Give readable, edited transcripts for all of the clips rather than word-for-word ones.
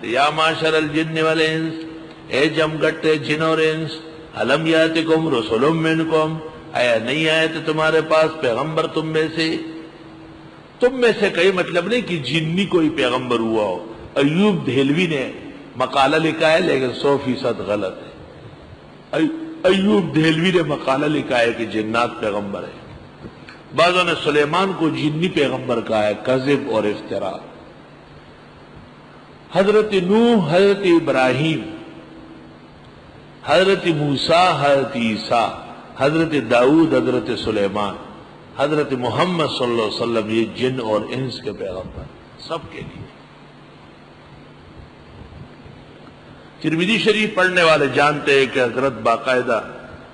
یا معاشر الجن والانس، اے جمگٹے جن اور انس، الم یاتکم رسل منکم، آیا نہیں آئے تھے تمہارے پاس پیغمبر تم میں سے؟ تم میں سے کئی مطلب نہیں کہ جنی کوئی پیغمبر ہوا ہو۔ ایوب دہلوی نے مقالہ لکھا ہے لیکن 100% غلط ہے۔ ایوب دہلوی نے مقالہ لکھا ہے کہ جنات پیغمبر ہے۔ بعضوں نے سلیمان کو جنی پیغمبر کہا ہے، کذب اور افتراء۔ حضرت نوح، حضرت ابراہیم، حضرت موسیٰ، حضرت عیسیٰ، حضرت داؤد، حضرت سلیمان، حضرت محمد صلی اللہ علیہ وسلم، یہ جن اور انس کے پیغمبر سب کے لیے۔ ترمذی شریف پڑھنے والے جانتے ہیں کہ حضرت باقاعدہ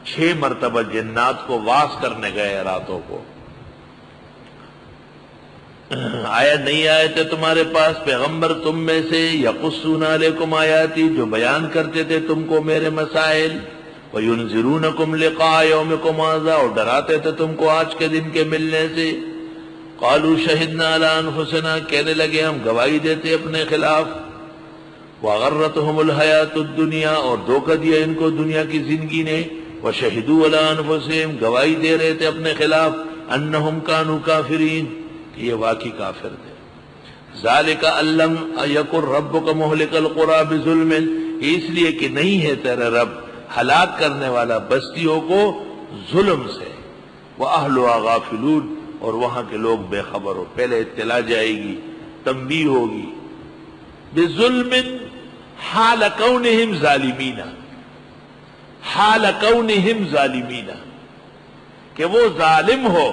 6 مرتبہ جنات کو واس کرنے گئے راتوں کو۔ آیا نہیں آئے تھے تمہارے پاس پیغمبر تم میں سے، یقصون علیکم آیاتی، جو بیان کرتے تھے تم کو میرے مسائل، وینذرونکم لقاء یومکم ھذا، اور ڈراتے تھے تم کو آج کے دن کے ملنے سے۔ قالوا شہدنا علی انفسنا، کہنے لگے ہم گواہی دیتے اپنے خلاف۔ وغرتہم الحیات الدنیا، اور دھوکہ دیا ان کو دنیا کی زندگی نے۔ وشہدوا علی انفسہم، گواہی دے رہے تھے اپنے خلاف، انہم کانوا کافرین، کہ یہ واقعی کافر تھے۔ ذالک ان لم یکن ربک مہلک القری بظلم، اس لیے کہ نہیں ہے تیرا رب ہلاک کرنے والا بستیوں کو ظلم سے۔ وَأَهْلُهَا غَافِلُونَ، اور وہاں کے لوگ بے خبر ہو، پہلے اطلاع جائے گی، تنبیہ ہوگی۔ بِظُلْمٍ حال کونہم ظالمین، حال کونہم ظالمین، کہ وہ ظالم ہو،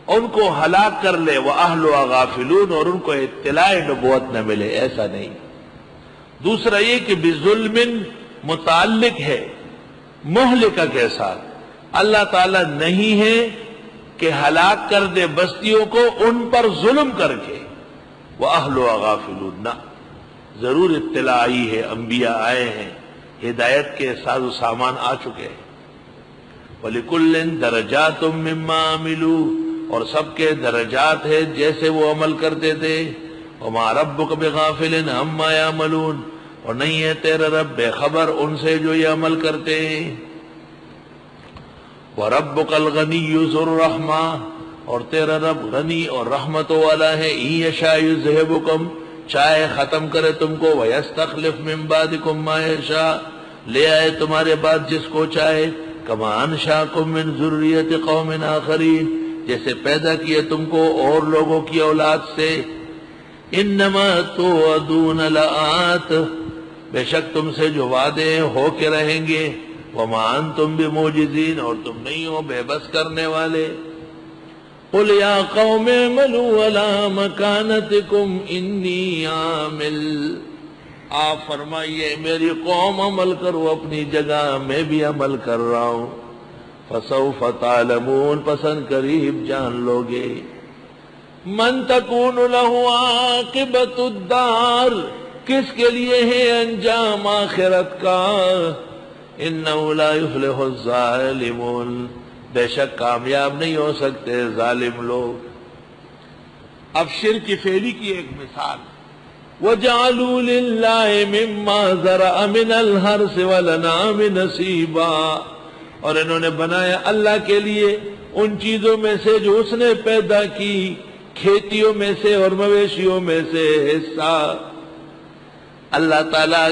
ان کو ہلاک کر لے۔ وَأَهْلُهَا غَافِلُونَ، اور ان کو اطلاع نبوت نہ ملے، ایسا نہیں۔ دوسرا یہ کہ بِظُلْمٍ متعلق ہے مہلکہ کے ساتھ، اللہ تعالیٰ نہیں ہے کہ ہلاک کر دے بستیوں کو ان پر ظلم کر کے۔ وَأَهْلُهَا غَافِلُونَ، نہ، ضرور اطلاع آئی ہے، انبیاء آئے ہیں، ہدایت کے ساز و سامان آ چکے ہیں۔ وَلِكُلٍّ دَرَجَاتٌ مِّمَّا عَمِلُوا، اور سب کے درجات ہیں جیسے وہ عمل کرتے تھے۔ وَمَا رَبُّكَ بِغَافِلٍ عَمَّا يَعْمَلُونَ، اور نہیں ہے تیرا رب بے خبر ان سے جو یہ عمل کرتے ہیں۔ وَرَبُّكَ الْغَنِيُّ ذُو الرَّحْمَةِ، اور تیرا رب غنی اور رحمتوں والا ہے۔ إِن يَشَاء يُذْهِبْكُمْ، چاہے ختم کرے تم کو، وَيَسْتَخْلِفْ مِن بَعْدِكُم مَّا يَشَاءُ، لے آئے تمہارے بعد جس کو چاہے۔ كَمَا أَنشَأَكُم مِّن ذُرِّيَّةِ قَوْمٍ آخَرِينَ، جیسے پیدا کیے تم کو اور لوگوں کی اولاد سے۔ إِنَّمَا تُوعَدُونَ لَآتٍ، بے شک تم سے جو وعدے ہو کے رہیں گے۔ وَمَا أَنتُم بِمُعْجِزِينَ، اور تم نہیں ہو بے بس کرنے والے۔ قُلْ يَا قَوْمِ اعْمَلُوا عَلَىٰ مَكَانَتِكُمْ إِنِّي عَامِلٌ، آپ فرمائیے میری قوم عمل کرو اپنی جگہ، میں بھی عمل کر رہا ہوں۔ فَسَوْفَ تَعْلَمُونَ، پسند قریب جان لوگے۔ مَن تَكُونُ لَهُ عَاقِبَةُ الدَّارِ، کس کے لیے ہے انجام آخرت کا۔ إِنَّهُ لَا يُفْلِحُ الظَّالِمُونَ، بے شک کامیاب نہیں ہو سکتے ظالم لوگ۔ اب شرک فعلی کی ایک مثال، وَجَعَلُوا لِلَّهِ مِمَّا ذَرَأَ مِنَ الْحَرْثِ وَالْأَنْعَامِ نَصِيبًا، اور انہوں نے بنایا اللہ کے لیے ان چیزوں میں سے جو اس نے پیدا کی، کھیتیوں میں سے اور مویشیوں میں سے حصہ۔ اللہ تعالیٰ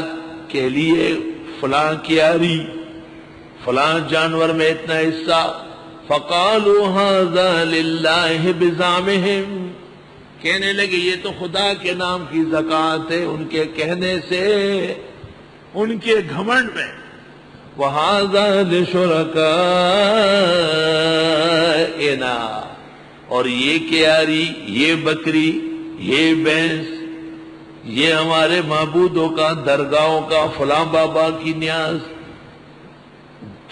کے لیے فلاں کیاری، فلاں جانور میں اتنا حصہ۔ فَقَالُوا هَذَا لِلَّهِ بِزَعْمِهِمْ، کہنے لگے یہ تو خدا کے نام کی زکوٰۃ ہے، ان کے کہنے سے، ان کے گھمنڈ میں۔ وَهَذَا لِشُرَكَائِنَا، اور یہ کیاری، یہ بکری، یہ بھینس، یہ ہمارے معبودوں کا، درگاہوں کا، فلاں بابا کی نیاز،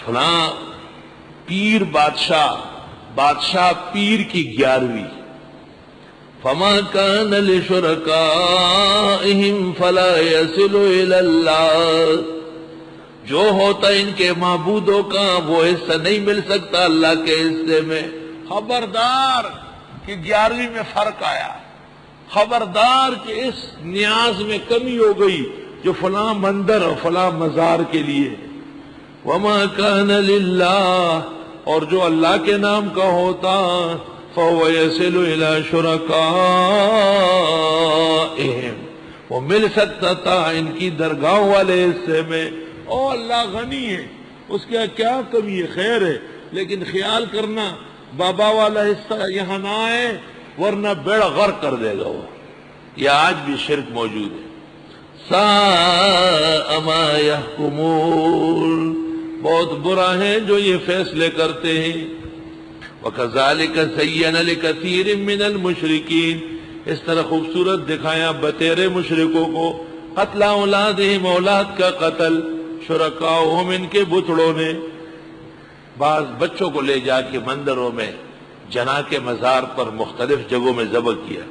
فلاں پیر بادشاہ پیر کی 11ویں۔ فَمَا كَانَ لِشُرَكَائِهِمْ فَلَا يَصِلُ إِلَى اللَّهِ، جو ہوتا ان کے معبودوں کا وہ حصہ نہیں مل سکتا اللہ کے حصے میں۔ خبردار کہ 11ویں میں فرق آیا، خبردار کہ اس نیاز میں کمی ہو گئی جو فلاں مندر اور فلاں مزار کے لیے. وما كان للہ، اور جو اللہ کے نام کا ہوتا فهو يصل الى شركائهم، وہ مل سکتا تھا ان کی درگاہ والے حصے میں. او اللہ غنی ہے، اس کے کیا کمی ہے، خیر ہے، لیکن خیال کرنا بابا والا حصہ یہاں نہ آئے ورنہ بیڑا غرق کر دے گا وہ. یہ آج بھی شرک موجود ہے. ساء ما يحكمون، بہت برا ہے جو یہ فیصلے کرتے ہیں. وَكَذَلِكَ زَيَّنَ لِكَثِيرٍ مِّنَ الْمُشْرِكِينَ، اس طرح خوبصورت دکھایا بتیرے مشرکوں کو قتل اولادہم، اولاد کا قتل، شرکاؤہم، ان کے بتڑوں نے. بعض بچوں کو لے جا کے مندروں میں جنا کے مزار پر مختلف جگہوں میں ذبح کیا،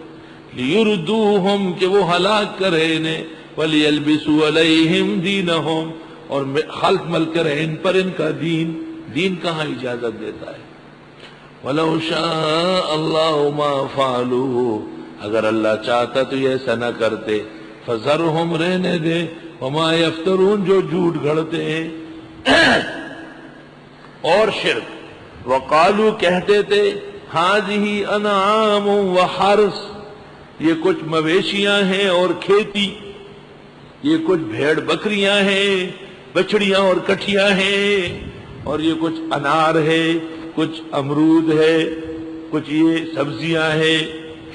لِيُرْدُوهُمْ، کہ وہ ہلاک کرے انہیں، وَلِيَلْبِسُوا عَلَيْهِمْ دِينَهُمْ، اور خلق مل کرے ان پر ان کا دین. دین کہاں اجازت دیتا ہے؟ وَلَوْ شَاءَ اللَّهُ مَا فَعَلُوهُ، اگر اللہ چاہتا تو یہ ایسا نہ کرتے. فَذَرْهُمْ، رہنے دے، وَمَا يَفْتَرُونَ، جو جھوٹ گھڑتے ہیں. اور شرک. وَقَالُوا، کہتے تھے، هَذِهِ أَنْعَامٌ وَحَرْثٌ، یہ کچھ مویشیاں ہیں اور کھیتی، یہ کچھ بھیڑ بکریاں ہیں، بچڑیاں اور کٹھیاں ہیں، اور یہ کچھ انار ہے، کچھ امرود ہے، کچھ یہ سبزیاں ہیں.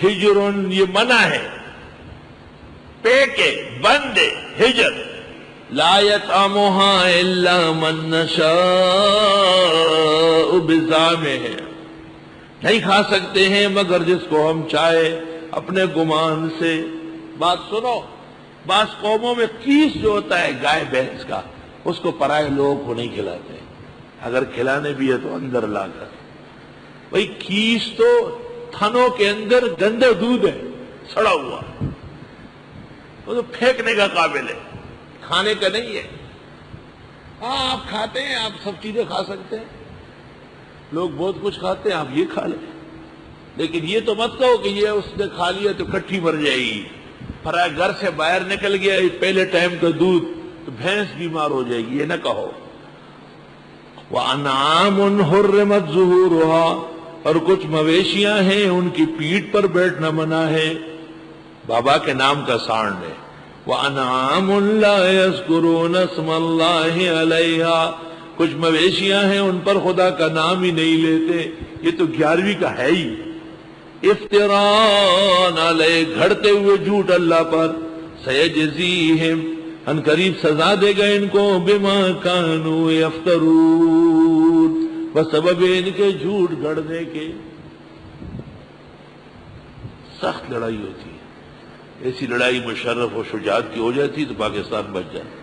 ہجرن، یہ منع ہے، پیکے بندے، ہجر. لا یطعمها الا من نشاء بزعمه، نہیں کھا سکتے ہیں مگر جس کو ہم چاہے اپنے گمان سے. بات سنو، بعض قوموں میں کیس جو ہوتا ہے گائے بھینس کا، اس کو پرائے لوگ کو نہیں کھلاتے ہیں، اگر کھلانے بھی ہے تو اندر لا کر. بھئی کیس تو تھنوں کے اندر گندے دودھ ہے، سڑا ہوا، وہ تو پھینکنے کا قابل ہے، کھانے کا نہیں ہے. ہاں آپ کھاتے ہیں، آپ سب چیزیں کھا سکتے ہیں، لوگ بہت کچھ کھاتے ہیں، آپ یہ کھا لیں، لیکن یہ تو مت کہو کہ یہ اس نے کھا لیا تو کٹھی مر جائے گی. پرائے گھر سے باہر نکل گیا پہلے ٹائم کا دودھ تو بھینس بیمار ہو جائے گی، یہ نہ کہو. وَأَنْعَامٌ حُرِّمَتْ ظُهُورُهَا، اور کچھ مویشیاں ہیں ان کی پیٹھ پر بیٹھنا منع ہے، بابا کے نام کا سانڈ ہے. وَأَنْعَامٌ لَا يَذْكُرُونَ اسْمَ اللَّهِ عَلَيْهَا، کچھ مویشیاں ہیں ان پر خدا کا نام ہی نہیں لیتے. یہ تو 11ویں کا ہے ہی. افتراء علیہ، گھڑتے ہوئے جھوٹ اللہ پر. سیجزیہم، ان قریب سزا دے گا ان کو، بما کانوا یفترون، بسبب ان کے جھوٹ گھڑنے کے. سخت لڑائی ہوتی ہے، ایسی لڑائی مشرف و شجاعت کی ہو جاتی تو پاکستان بچ جاتا.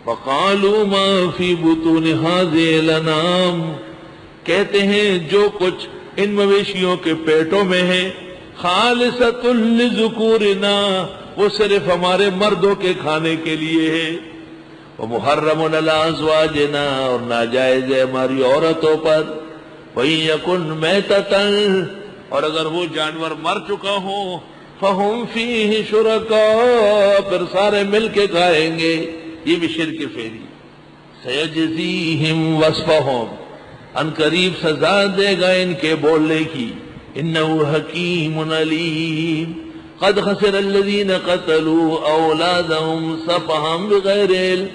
وقالوا ما فی بطون هذه الانعام، کہتے ہیں جو کچھ ان مویشیوں کے پیٹوں میں ہے، خالصۃ لذکورنا، وہ صرف ہمارے مردوں کے کھانے کے لیے ہے. ومحرم علی ازواجنا، اور ناجائز ہے ہماری عورتوں پر. وَإِن يَكُن مَيْتَةً، اور اگر وہ جانور مر چکا ہو، فَهُمْ فِيهِ شُرَكَاء، پھر سارے مل کے کھائیں گے. یہ بھی شرک فعلی. سَيَجْزِيهِمْ وَصْفَهُمْ، ان قریب سزا دے گا ان کے بولنے کی. انه حکیم علیم، قد خسر الذین قتلوا اولادهم سفہا بغیر علم،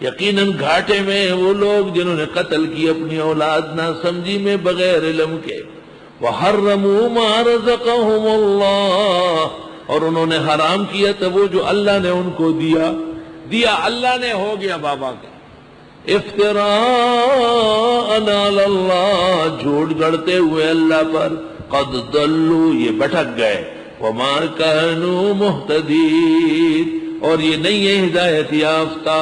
یقیناً گھاٹے میں وہ لوگ جنہوں نے قتل کی اپنی اولاد نہ سمجھی میں بغیر علم کے. وحرموا ما رزقهم اللہ، اور انہوں نے حرام کیا تھا وہ جو اللہ نے ان کو دیا اللہ نے، ہو گیا بابا کا. افتراء علی اللہ، جھوٹ گڑتے ہوئے اللہ پر. قد ضلوا، یہ بھٹک گئے. وما كانوا مهتدین، اور یہ نہیں ہے ہدایت یافتہ.